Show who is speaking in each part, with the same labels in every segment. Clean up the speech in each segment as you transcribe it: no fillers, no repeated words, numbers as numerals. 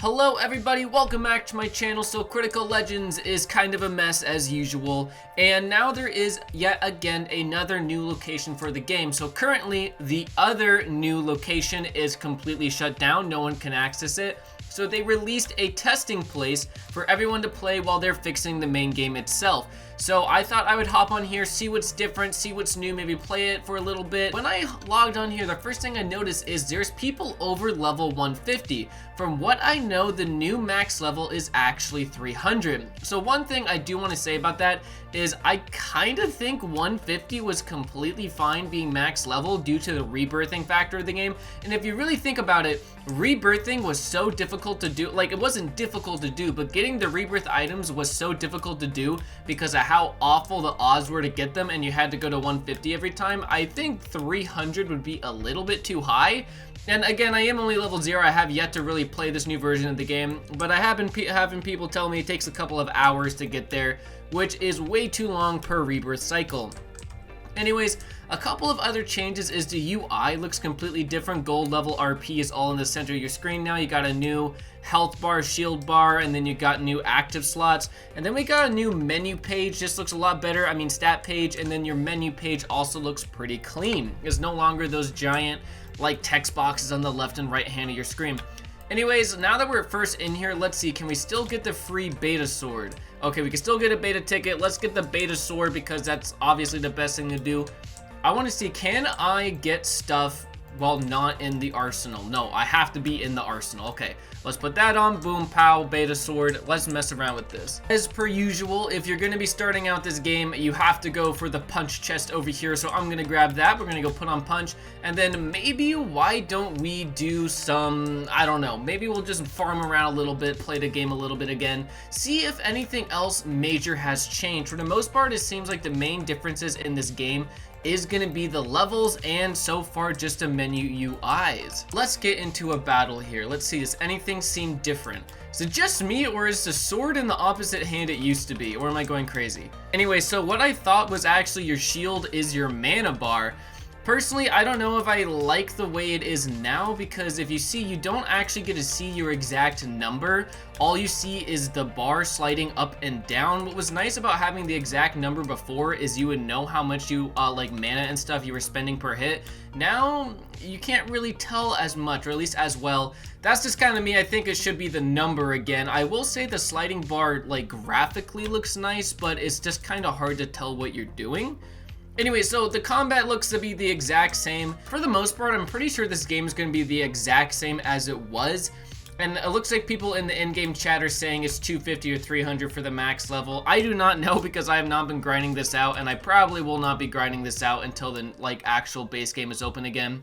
Speaker 1: Hello everybody, welcome back to my channel. So Critical Legends is kind of a mess as usual, and now there is yet again another new location for the game. So currently the other new location is completely shut down, no one can access it. So they released a testing place for everyone to play while they're fixing the main game itself. So I thought I would hop on here, see what's different, see what's new, maybe play it for a little bit. When I logged on here, the first thing I noticed is there's people over level 150. From what I know, the new max level is actually 300. So one thing I do want to say about that is I kind of think 150 was completely fine being max level due to the rebirthing factor of the game. And if you really think about it, rebirthing was so difficult to do. Like, it wasn't difficult to do, but getting the rebirth items was so difficult to do because of how awful the odds were to get them, and you had to go to 150 every time. I think 300 would be a little bit too high. And again, I am only level 0. I have yet to really play this new version of the game, but I have been having people tell me it takes a couple of hours to get there, which is way too long per rebirth cycle. Anyways, a couple of other changes is the UI looks completely different. Gold level RP is all in the center of your screen now. You got a new health bar, shield bar, and then you got new active slots. And then we got a new menu page. This looks a lot better. I mean, stat page, and then your menu page also looks pretty clean. There's no longer those giant like text boxes on the left and right hand of your screen. Anyways, now that we're first in here, let's see, can we still get the free beta sword? Okay, we can still get a beta ticket. Let's get the beta sword because that's obviously the best thing to do. I want to see, can I get stuff while not in the arsenal? No, I have to be in the arsenal. Okay, let's put that on. Boom, pow, beta sword. Let's mess around with this. As per usual, if you're going to be starting out this game, you have to go for the punch chest over here. So I'm going to grab that. We're going to go put on punch. And then maybe why don't we do some, I don't know, maybe we'll just farm around a little bit, play the game a little bit again, see if anything else major has changed. For the most part, it seems like the main differences in this game is going to be the levels and so far just the menu UIs. Let's get into a battle here. Let's see, does anything seem different? Is it just me, or is the sword in the opposite hand it used to be, or am I going crazy? Anyway, so what I thought was actually your shield is your mana bar. Personally, I don't know if I like the way it is now, because if you see, you don't actually get to see your exact number. All you see is the bar sliding up and down. What was nice about having the exact number before is you would know how much you like mana and stuff you were spending per hit. Now you can't really tell as much, or at least as well. That's just kind of me. I think it should be the number again. I will say the sliding bar like graphically looks nice, but it's just kind of hard to tell what you're doing. Anyway, so the combat looks to be the exact same. For the most part, I'm pretty sure this game is going to be the exact same as it was. And it looks like people in the in-game chat are saying it's 250 or 300 for the max level. I do not know because I have not been grinding this out, and I probably will not be grinding this out until the like actual base game is open again.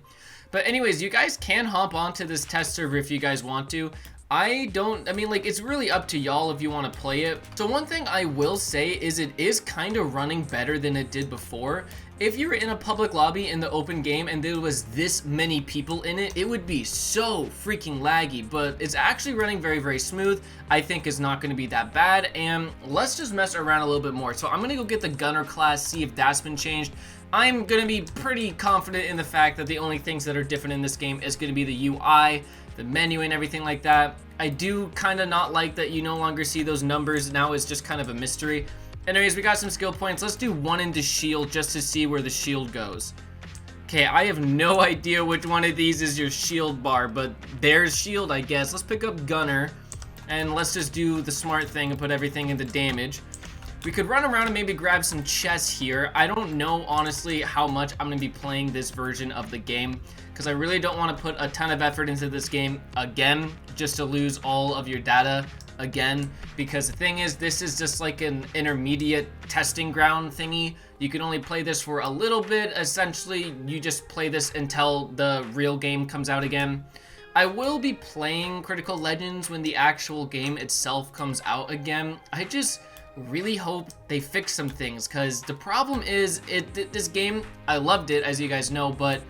Speaker 1: But anyways, you guys can hop onto this test server if you guys want to. I mean, like, it's really up to y'all if you want to play it. So one thing I will say is it is kind of running better than it did before. If you were in a public lobby in the open game and there was this many people in it, it would be so freaking laggy, but it's actually running very, very smooth. I think it's not going to be that bad, and let's just mess around a little bit more. So I'm going to go get the gunner class, see if that's been changed. I'm going to be pretty confident in the fact that the only things that are different in this game is going to be the UI, the menu, and everything like that. I do kind of not like that you no longer see those numbers. Now it's just kind of a mystery. Anyways, we got some skill points. Let's do one into shield just to see where the shield goes. Okay, I have no idea which one of these is your shield bar, but there's shield, I guess. Let's pick up gunner, and let's just do the smart thing and put everything into damage. We could run around and maybe grab some chests here. I don't know, honestly, how much I'm going to be playing this version of the game, because I really don't want to put a ton of effort into this game again, just to lose all of your data again, because the thing is, this is just like an intermediate testing ground thingy. You can only play this for a little bit. Essentially, you just play this until the real game comes out again. I will be playing Critical Legends when the actual game itself comes out again. I just really hope they fix some things, because the problem is this game, I loved it, as you guys know, but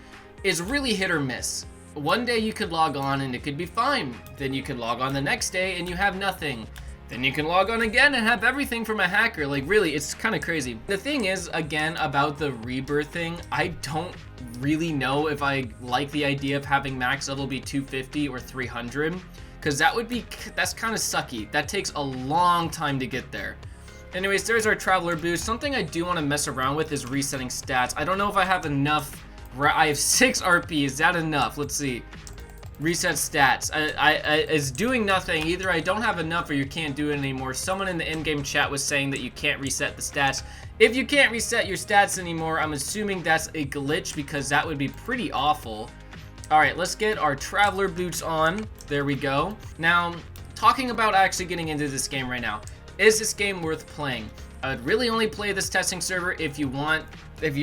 Speaker 1: it's really hit or miss. One day you could log on and it could be fine. Then you could log on the next day and you have nothing. Then you can log on again and have everything from a hacker. Like, really, it's kind of crazy. The thing is, again, about the rebirth thing, I don't really know if I like the idea of having max level be 250 or 300. because that's kind of sucky. That takes a long time to get there. Anyways, there's our Traveler boost. Something I do want to mess around with is resetting stats. I don't know if I have enough. I have 6 RP. Is that enough? Let's see. Reset stats. It's doing nothing. Either I don't have enough or you can't do it anymore. Someone in the in-game chat was saying that you can't reset the stats. If you can't reset your stats anymore, I'm assuming that's a glitch, because that would be pretty awful. Alright, let's get our Traveler boots on. There we go. Now, talking about actually getting into this game right now. Is this game worth playing? I'd really only play this testing server if you're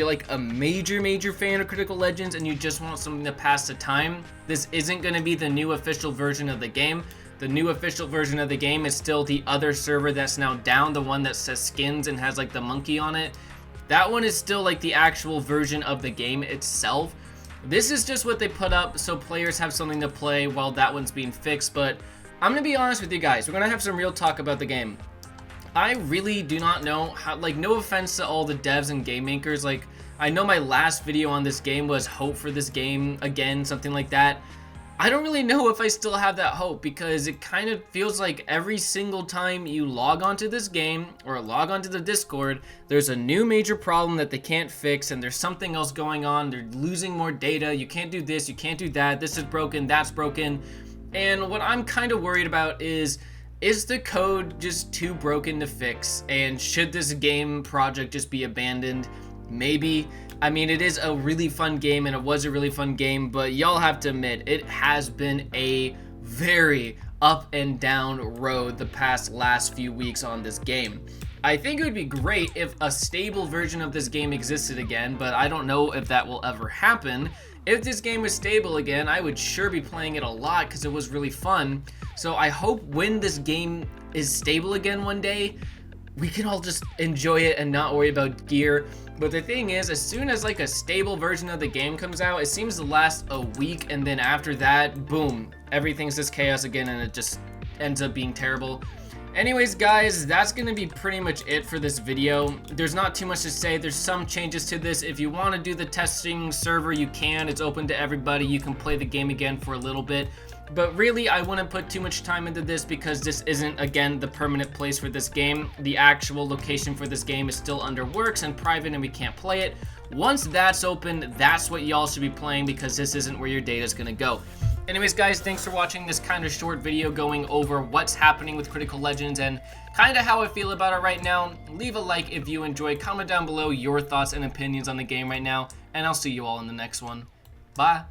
Speaker 1: like a major fan of Critical Legends and you just want something to pass the time. This isn't going to be the new official version of the game. The new official version of the game is still the other server that's now down, the one that says skins and has like the monkey on it. That one is still like the actual version of the game itself. This is just what they put up so players have something to play while that one's being fixed. But I'm going to be honest with you guys. We're going to have some real talk about the game. I really do not know how, like, no offense to all the devs and game makers, like, I know my last video on this game was hope for this game again, something like that. I don't really know if I still have that hope, because it kind of feels like every single time you log onto this game or log onto the Discord, there's a new major problem that they can't fix, and there's something else going on. They're losing more data. You can't do this, you can't do that. This is broken, that's broken. And what I'm kind of worried about is the code just too broken to fix? And should this game project just be abandoned? Maybe. I mean, it is a really fun game, and it was a really fun game, but y'all have to admit, it has been a very up and down road the last few weeks on this game. I think it would be great if a stable version of this game existed again, but I don't know if that will ever happen. If this game was stable again, I would sure be playing it a lot because it was really fun. So I hope when this game is stable again one day, we can all just enjoy it and not worry about gear. But the thing is, as soon as like a stable version of the game comes out, it seems to last a week, and then after that, boom, everything's just chaos again, and it just ends up being terrible. Anyways, guys, that's gonna be pretty much it for this video. There's not too much to say. There's some changes to this. If you want to do the testing server, you can. It's open to everybody. You can play the game again for a little bit. But really, I wouldn't put too much time into this because this isn't, again, the permanent place for this game. The actual location for this game is still under works and private, and we can't play it. Once that's open, that's what y'all should be playing, because this isn't where your data is going to go. Anyways, guys, thanks for watching this kind of short video going over what's happening with Critical Legends and kind of how I feel about it right now. Leave a like if you enjoyed. Comment down below your thoughts and opinions on the game right now, and I'll see you all in the next one. Bye.